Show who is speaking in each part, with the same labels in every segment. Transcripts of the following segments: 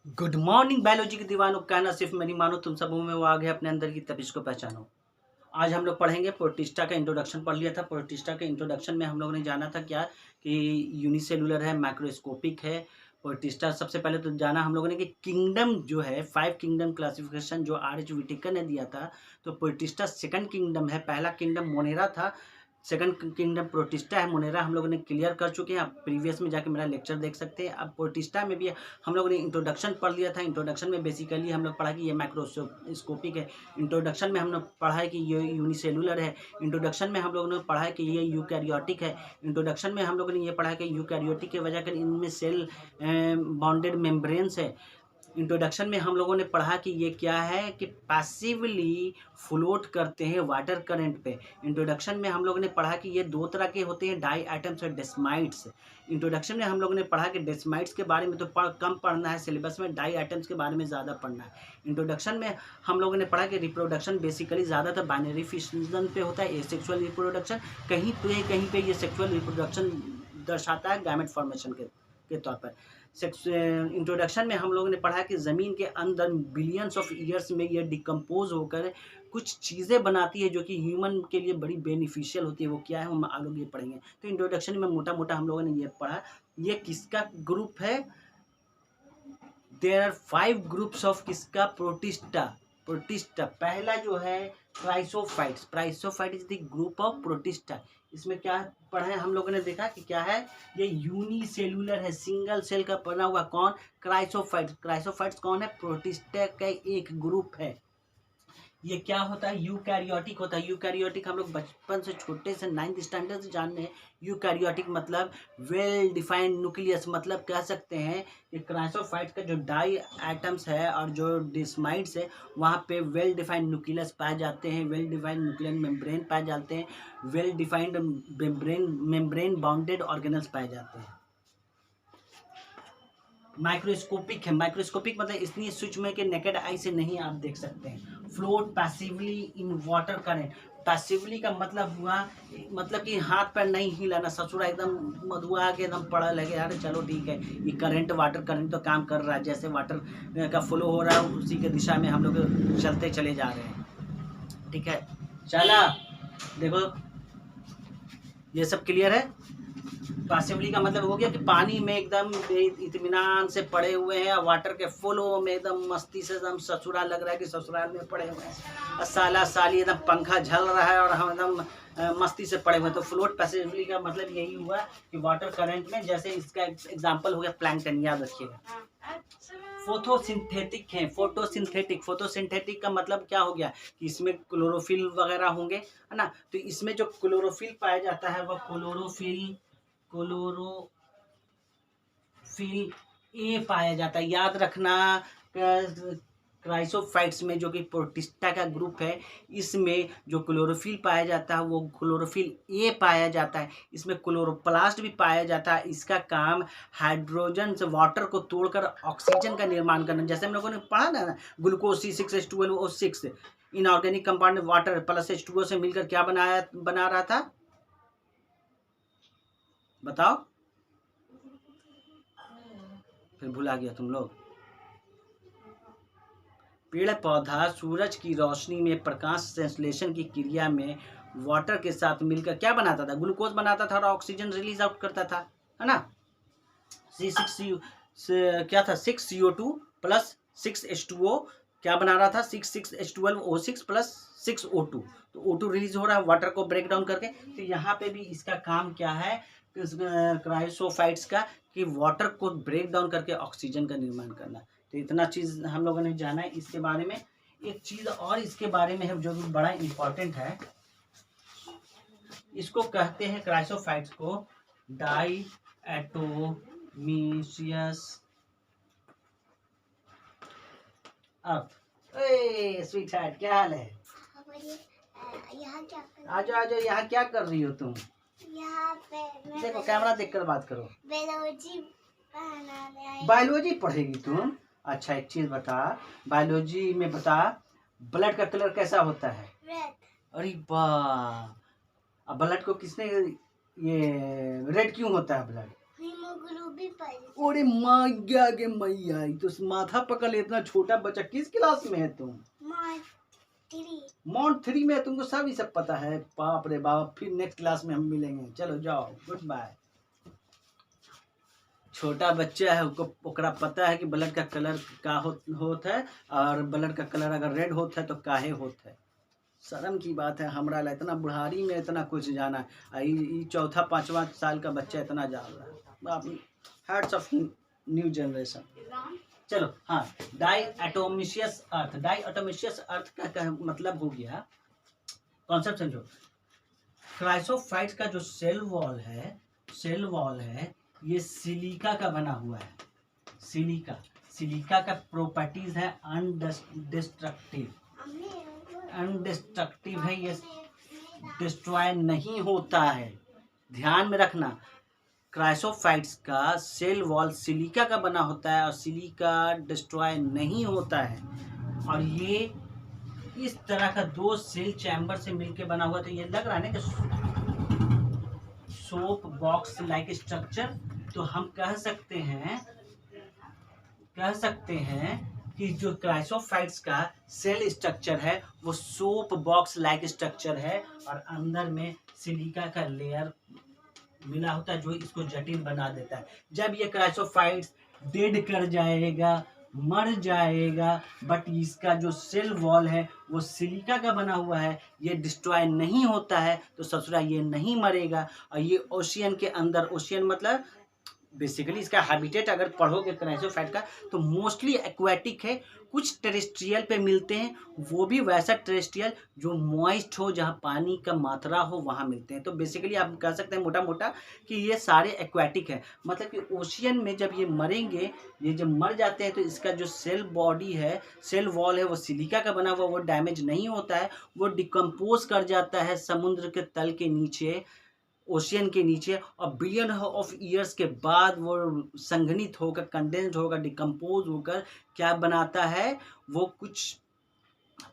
Speaker 1: Good morning biology के दीवानों, कहना सिर्फ मेरी मानो, तुम सबों में वो आ गया अपने अंदर की तपिश को पहचानो। आज हम लोग पढ़ेंगे प्रोटिस्टा का इंट्रोडक्शन पढ़ लिया था। प्रोटिस्टा के इंट्रोडक्शन में हम लोगों ने जाना था क्या कि यूनिसेलुलर है, माइक्रोस्कोपिक है। प्रोटिस्टा सबसे पहले तो जाना हम लोगों ने कि किंगडम जो है, 5 किंगडम क्लासिफिकेशन जो R.H. व्हिटेकर ने दिया था। तो प्रोटिस्टा सेकंड किंगडम है। पहला किंगडम मोनेरा था, सेकंड किंगडम प्रोटिस्टा है। मोनेरा हम लोगों ने क्लियर कर चुके हैं, आप प्रीवियस में जाके मेरा लेक्चर देख सकते हैं। अब प्रोटिस्टा में भी हम लोगों ने इंट्रोडक्शन पढ़ लिया था। इंट्रोडक्शन में बेसिकली हम लोग पढ़ा कि ये माइक्रोस्कोपिक है। इंट्रोडक्शन में हमने पढ़ा है कि ये यूनिसेलुलर है। इंट्रोडक्शन में हम लोगों ने पढ़ा है कि ये यूकैरियोटिक है। इंट्रोडक्शन में हम लोगों ने ये पढ़ा है कि यूकैरियोटिक की वजह कर इनमें सेल बाउंडेड मेम्ब्रेन्स है। इंट्रोडक्शन में हम लोगों ने पढ़ा कि ये क्या है कि पैसिवली फ्लोट करते हैं वाटर करंट पे। इंट्रोडक्शन में हम लोगों ने पढ़ा कि ये दो तरह के होते हैं, डाई एटम्स और डेस्माइट्स। इंट्रोडक्शन में हम लोगों ने पढ़ा कि डेस्माइट्स के बारे में तो कम पढ़ना है सिलेबस में, डाई एटम्स के बारे में ज़्यादा पढ़ना है। इंट्रोडक्शन में हम लोगों ने पढ़ा कि रिप्रोडक्शन बेसिकली ज़्यादातर बाइनरी फिशन पे होता है, एसेक्सुअल रिप्रोडक्शन। कहीं पे ये सेक्सुअल रिप्रोडक्शन दर्शाता है गैमेट फॉर्मेशन के तौर पर। इंट्रोडक्शन में हम लोगों ने पढ़ा कि ज़मीन के अंदर बिलियंस ऑफ ईयर्स में ये डिकम्पोज होकर कुछ चीज़ें बनाती है जो कि ह्यूमन के लिए बड़ी बेनिफिशियल होती है। वो क्या है हम आगे ये पढ़ेंगे। तो इंट्रोडक्शन में मोटा मोटा हम लोगों ने ये पढ़ा, ये किसका ग्रुप है। देयर आर 5 ग्रुप्स ऑफ किसका, प्रोटिस्टा। पहला जो है chrysophytes. Chrysophyte is the group of protista. इसमें क्या पढ़ा है हम लोगों ने देखा कि क्या है, ये यूनिसेलुलर है, सिंगल सेल का बना हुआ। कौन, क्राइसोफाइट्स। क्राइसोफाइट्स कौन है, प्रोटिस्टा का एक ग्रुप है। ये क्या होता है, यूकैरियोटिक होता है। यूकैरियोटिक हम लोग बचपन से, छोटे से 9th स्टैंडर्ड से जान रहे हैं। यूकैरियोटिक मतलब वेल डिफाइंड न्यूक्लियस, मतलब कह सकते हैं कि क्राइसोफाइट्स का जो डाई एटम्स है और जो डिस्माइड्स है वहाँ पे वेल डिफाइंड न्यूक्लियस पाए जाते हैं, वेल डिफाइंड न्यूक्लियर मेम्ब्रेन पाए जाते हैं, well defined membrane bounded organelles पाए जाते हैं। माइक्रोस्कोपिक है। माइक्रोस्कोपिक मतलब इतनी सूक्ष्म के नेकेड आई से नहीं आप देख सकते हैं। Float passively in water current. Passively का मतलब हुआ, मतलब कि हाथ पैर नहीं हिलाना, ससुरा एकदम मधुआ के एकदम पड़ा लगे, अरे चलो ठीक है, ये करंट, वाटर करंट तो काम कर रहा है, जैसे वाटर का फ्लो हो रहा है उसी के दिशा में हम लोग चलते चले जा रहे हैं। ठीक है, चला देखो ये सब क्लियर है। पैसिवली का मतलब हो गया कि पानी में एकदम इत्मीनान से पड़े हुए हैं, वाटर के फ्लो में एकदम मस्ती से एकदम ससुराल लग रहा है कि ससुराल में पड़े हुए हैं, साला साली एकदम पंखा झल रहा है और हम एकदम मस्ती से पड़े हुए हैं। तो फ्लोट पैसिवली का मतलब यही हुआ कि वाटर करंट में, जैसे इसका एग्जाम्पल हो गया प्लैंकटन, याद रखिएगा। फोटोसिंथेटिक है। फोटोसिंथेटिक का मतलब क्या हो गया कि इसमें क्लोरोफिल वगैरह होंगे, है ना। तो इसमें जो क्लोरोफिल पाया जाता है वह क्लोरोफिल ए पाया जाता है। याद रखना, क्राइसोफाइट्स में जो कि प्रोटिस्टा का ग्रुप है, इसमें जो क्लोरोफिल पाया जाता है वो क्लोरोफिल ए पाया जाता है। इसमें क्लोरोप्लास्ट भी पाया जाता है। इसका काम हाइड्रोजन से वाटर को तोड़कर ऑक्सीजन का निर्माण करना। जैसे हम लोगों ने पढ़ा ना, glucose C6H12O6 inorganic compound water plus H2O से मिलकर क्या बना रहा था, बताओ, फिर भुला गया तुम लोग। पेड़ पौधा सूरज की रोशनी में प्रकाश संश्लेषण की क्रिया में वाटर के साथ मिलकर क्या बनाता था, ग्लूकोज बनाता था और ऑक्सीजन रिलीज आउट करता था, है ना। क्या था, 6CO2 प्लस 6H2O क्या बना रहा था, 6H12O6 प्लस 6O2। तो O2 रिलीज हो रहा है वाटर को ब्रेक डाउन करके। तो यहाँ पे भी इसका काम क्या है क्राइसोफाइट्स का, कि वाटर को ब्रेक डाउन करके ऑक्सीजन का निर्माण करना। तो इतना चीज़ हम लोगों ने जाना है इसके बारे में। एक चीज़ और इसके बारे में है जो भी बड़ा इम्पोर्टेंट है, इसको कहते हैं क्राइसोफाइट्स को डाई एटोमीशियस। अब स्वीट हार्ट, क्या हाल है,
Speaker 2: यहाँ क्या कर
Speaker 1: आजो आजो, यहाँ क्या कर रही हो तुम,
Speaker 2: यहाँ पे
Speaker 1: देखो कैमरा देखकर बात करो।
Speaker 2: बायोलॉजी पढ़ाने आई।
Speaker 1: बायोलॉजी पढ़ेगी तुम, अच्छा एक चीज बता, बायोलॉजी में बता, ब्लड का कलर कैसा होता है,
Speaker 2: रेड।
Speaker 1: अरे वाह, अब ब्लड को किसने, ये रेड क्यों होता है ब्लड,
Speaker 2: हीमोग्लोबिन पाई
Speaker 1: ओरे मैया के मैया, ई तो माथा पकड़ ले, इतना छोटा बच्चा। किस क्लास में है तुम?
Speaker 2: माय 3
Speaker 1: मॉन्ट 3 में है, तुमको सब ही सब पता है। बाप रे बाप, फिर नेक्स्ट क्लास में हम मिलेंगे। चलो जाओ, गुड बाय। छोटा बच्चा है, ओकरा पता है कि ब्लड का कलर का होत है, और ब्लड का कलर अगर रेड होता है तो काहे होता है। शर्म की बात है, हमरा ला इतना बुढ़ारी में इतना कुछ जाना है। ई 4-5 साल का बच्चा इतना जान रहा है। बाप, हैट्स ऑफ न्यू जनरेशन। चलो हाँ, डायटोमिशियस अर्थ। डायटोमिशियस अर्थ का मतलब हो गया, कॉन्सेप्ट समझो। क्राइसोफाइट्स का जो सेल वॉल है ये सिलिका का बना हुआ है। सिलिका का प्रॉपर्टीज है अनडिस्ट्रक्टिव है, ये डिस्ट्रॉय नहीं होता है। ध्यान में रखना, क्राइसोफाइट्स का सेल वॉल सिलिका का बना होता है और सिलिका डिस्ट्रॉय नहीं होता है। और ये इस तरह का 2 सेल चैम्बर से मिलके बना हुआ। तो ये लग रहा है ना कि सोप बॉक्स लाइक स्ट्रक्चर। तो हम कह सकते हैं कि जो क्राइसोफाइट्स का सेल स्ट्रक्चर है वो सोप बॉक्स लाइक स्ट्रक्चर है, और अंदर में सिलिका का लेयर मिला होता है जो इसको जटिल बना देता है। जब ये क्राइसोफाइट्स डेड कर जाएगा, मर जाएगा, बट इसका जो सेल वॉल है वो सिलिका का बना हुआ है, ये डिस्ट्रॉय नहीं होता है, तो ससुरा ये नहीं मरेगा। और ये ओशियन के अंदर, ओशियन मतलब बेसिकली इसका हैबिटेट अगर पढ़ोगे क्राइसोफाइट का तो मोस्टली एक्वेटिक है। कुछ टेरेस्ट्रियल पे मिलते हैं, वो भी वैसा टेरेस्ट्रियल जो मॉइस्ट हो, जहाँ पानी का मात्रा हो, वहाँ मिलते हैं। तो बेसिकली आप कह सकते हैं मोटा मोटा कि ये सारे एक्वेटिक है। मतलब कि ओशियन में जब ये मरेंगे, ये जब मर जाते हैं, तो इसका जो सेल बॉडी है, सेल वॉल है, वो सिलिका का बना हुआ, वो डैमेज नहीं होता है, वो डिकम्पोज कर जाता है समुद्र के तल के नीचे, ओशियन के नीचे, और बिलियन ऑफ ईयर्स के बाद वो संघनित होकर, कंडेंस्ड होकर, डिकम्पोज होकर क्या बनाता है, वो कुछ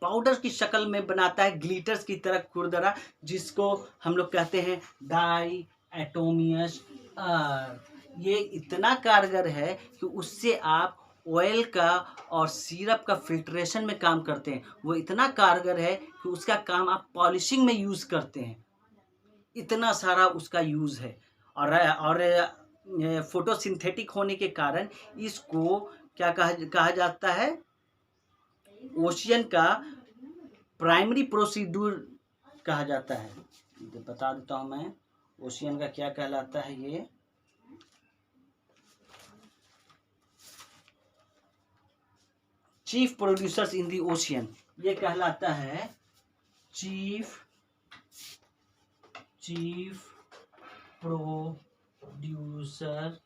Speaker 1: पाउडर की शक्ल में बनाता है, ग्लिटर्स की तरह खुरदरा, जिसको हम लोग कहते हैं डायटोमियस अर्थ। ये इतना कारगर है कि उससे आप ऑयल का और सिरप का फिल्ट्रेशन में काम करते हैं। वो इतना कारगर है कि उसका काम आप पॉलिशिंग में यूज़ करते हैं। इतना सारा उसका यूज़ है। और फोटोसिंथेटिक होने के कारण इसको क्या कहा जाता है, ओशियन का प्राइमरी प्रोसीड्यूर कहा जाता है। बता देता हूँ मैं, ओशियन का क्या कहलाता है। ये chief producers in the ocean, ये कहलाता है chief producer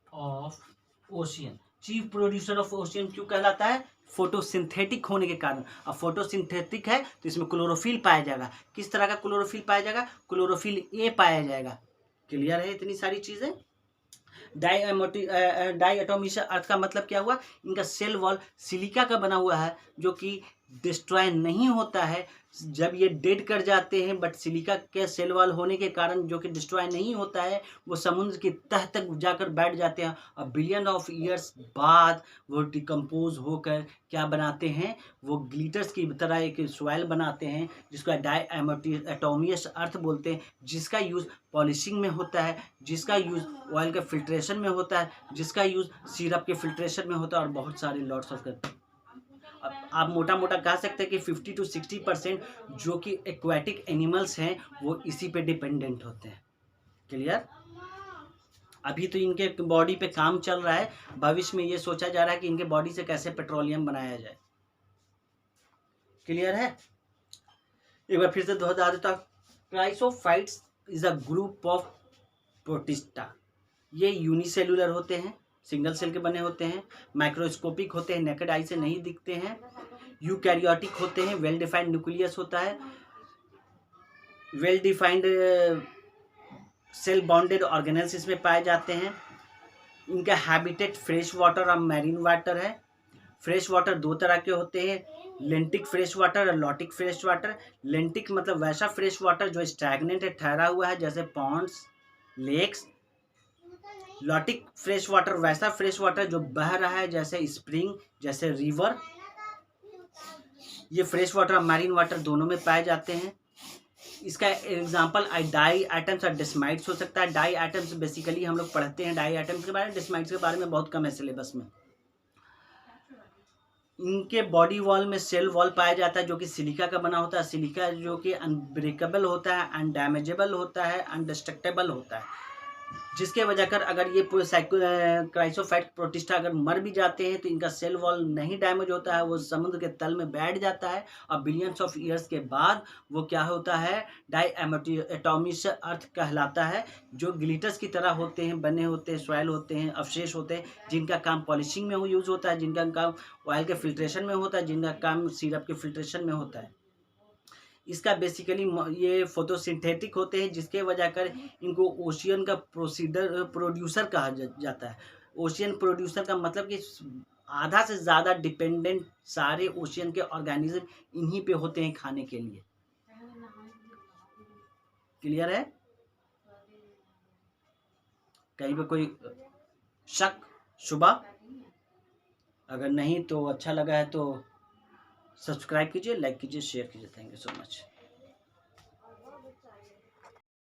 Speaker 1: of ocean. Chief producer of ocean क्यों कहलाता है? फोटोसिंथेटिक होने के कारण। अब फोटोसिंथेटिक है तो इसमें क्लोरोफिल पाया जाएगा। किस तरह का क्लोरोफिल पाया जाएगा? क्लोरोफिल ए पाया जाएगा। क्लियर है इतनी सारी चीजें? डायटोमियस अर्थ का मतलब क्या हुआ? इनका सेल वॉल सिलिका का बना हुआ है जो कि डिस्ट्रॉय नहीं होता है जब ये डेड कर जाते हैं, बट सिलिका के सेल वॉल होने के कारण जो कि डिस्ट्रॉय नहीं होता है, वो समुद्र की तह तक जाकर बैठ जाते हैं और बिलियन ऑफ ईयर्स बाद वो डिकम्पोज होकर क्या बनाते हैं, वो ग्लिटर्स की तरह एक सॉइल बनाते हैं जिसको डायटोमियस अर्थ बोलते हैं, जिसका यूज़ पॉलिशिंग में होता है, जिसका यूज़ ऑयल के फिल्ट्रेशन में होता है, जिसका यूज़ सिरप के फिल्ट्रेशन में होता है, और बहुत सारे लॉट्स ऑफ करते हैं। आप मोटा मोटा कह सकते हैं कि 50 to 60% जो कि एक्वेटिक एनिमल्स हैं वो इसी पे डिपेंडेंट होते हैं। क्लियर? अभी तो इनके बॉडी पे काम चल रहा है, भविष्य में ये सोचा जा रहा है कि इनके बॉडी से कैसे पेट्रोलियम बनाया जाए। क्लियर है? एक बार फिर से दोहरा देता हूं, chrysophytes is a group of protista. ये यूनिसेलुलर होते हैं, सिंगल सेल के बने होते हैं, माइक्रोस्कोपिक होते हैं, नेकेड आई से नहीं दिखते हैं, यूकैरियोटिक होते हैं, वेल डिफाइंड न्यूक्लियस होता है, well defined cell bonded organelles इसमें पाए जाते हैं। इनका हैबिटेट फ्रेश वाटर और मैरीन वाटर है। फ्रेश वाटर 2 तरह के होते हैं, लेंटिक फ्रेश वाटर और लॉटिक फ्रेश वाटर। लेंटिक मतलब वैसा फ्रेश वाटर जो स्टैग्नेंट है, ठहरा हुआ है, जैसे ponds, lakes. Lotic fresh water वैसा फ्रेश वाटर जो बह रहा है, जैसे स्प्रिंग, जैसे रिवर। ये फ्रेश वाटर और मैरीन वाटर दोनों में पाए जाते हैं। इसका एग्जांपल डाई आइटम्स और डिस्माइट्स हो सकता है। डाई आइटम्स बेसिकली हम लोग पढ़ते हैं डाई आइटम्स के बारे में, डिस्माइट्स के बारे में बहुत कम है सिलेबस में। इनके बॉडी वॉल में सेल वॉल पाया जाता है जो कि सिलिका का बना होता है। सिलिका जो कि अनब्रेकेबल होता है, अनडैमेजेबल होता है, अनडिस्ट्रक्टेबल होता है, जिसके वजह कर अगर ये क्राइसोफाइट प्रोटिस्टा अगर मर भी जाते हैं तो इनका सेल वॉल नहीं डैमेज होता है, वो समुद्र के तल में बैठ जाता है और बिलियंस ऑफ ईयर्स के बाद वो क्या होता है, डाईएटॉमिक अर्थ कहलाता है, जो ग्लिटर्स की तरह होते हैं, बने होते हैं, सॉइल होते हैं, अवशेष होते हैं, जिनका काम पॉलिशिंग में यूज़ होता है, जिनका काम ऑयल के फिल्ट्रेशन में होता है, जिनका काम सिरप के फिल्ट्रेशन में होता है। इसका बेसिकली ये फोटोसिंथेटिक होते हैं, जिसके वजह कर इनको ओशियन का प्रोड्यूसर कहा जाता है। ओशियन प्रोड्यूसर का मतलब कि आधा से ज़्यादा डिपेंडेंट सारे ओशियन के ऑर्गेनिज्म इन्हीं पे होते हैं खाने के लिए। क्लियर है? कहीं पे कोई शक शुबा? अगर नहीं तो अच्छा लगा है तो सब्सक्राइब कीजिए, लाइक कीजिए, शेयर कीजिए। Thank you so much.